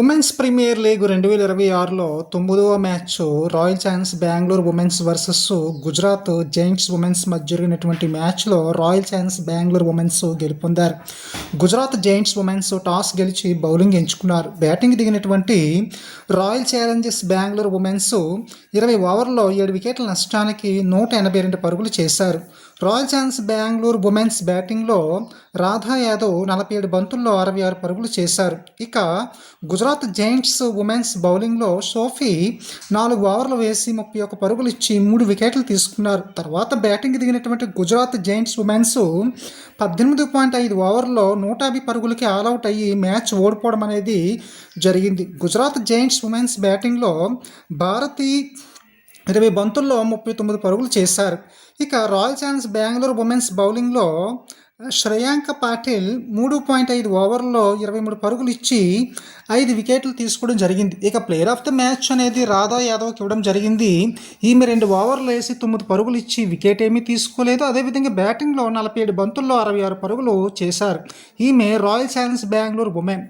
Women's premier league 2026లో 9వ match royal challengers Bengaluru women's versus Gujarat giants women's మధ్య జరిగినటువంటి మ్యాచ్లో రాయల్ ఛాలెంజర్స్ బెంగళూరు ఉమెన్స్ గెలుపొందారు. గుజరాత్ జైంట్స్ ఉమెన్స్ టాస్ గెలిచి బౌలింగ్ ఎంచుకున్నారు. బ్యాటింగ్ దిగినటువంటి రాయల్ ఛాలెంజర్స్ బెంగళూరు ఉమెన్స్ 20 ఓవర్లలో 7 వికెట్ల నష్టానికి 182 పరుగులు చేశారు. రాయల్ ఛాలెంజర్స్ బెంగళూరు ఉమెన్స్ బ్యాటింగ్లో రాధా యాదవ్ 47 బంతుల్లో 66 పరుగులు చేశారు. ఇక గుజరాత్ జైంట్స్ ఉమెన్స్ బౌలింగ్లో సోఫీ 4 ఓవర్లు వేసి 31 పరుగులు ఇచ్చి 3 వికెట్లు తీసుకున్నారు. తర్వాత బ్యాటింగ్ దిగినటువంటి గుజరాత్ జైంట్స్ ఉమెన్స్ 18.5 ఓవర్లో 150 పరుగులకి ఆల్అవుట్ అయ్యి మ్యాచ్ ఓడిపోవడం అనేది జరిగింది. గుజరాత్ జైంట్స్ ఉమెన్స్ బ్యాటింగ్లో భారతి 20 బంతుల్లో 39 పరుగులు చేశారు. ఇక రాయల్ ఛాలెంజర్స్ బెంగళూరు ఉమెన్స్ బౌలింగ్లో శ్రేయాంక పాటిల్ 3.5 ఓవర్లో 23 పరుగులు ఇచ్చి 5 వికెట్లు తీసుకోవడం జరిగింది. ఇక ప్లేయర్ ఆఫ్ ద మ్యాచ్ అనేది రాధా యాదవ్కి ఇవ్వడం జరిగింది. ఈమె 2 ఓవర్లు వేసి 9 పరుగులు ఇచ్చి వికెట్ ఏమీ తీసుకోలేదు. అదేవిధంగా బ్యాటింగ్లో 47 బంతుల్లో 66 పరుగులు చేశారు. ఈమె రాయల్ ఛాలెంజర్స్ బెంగళూరు ఉమెన్.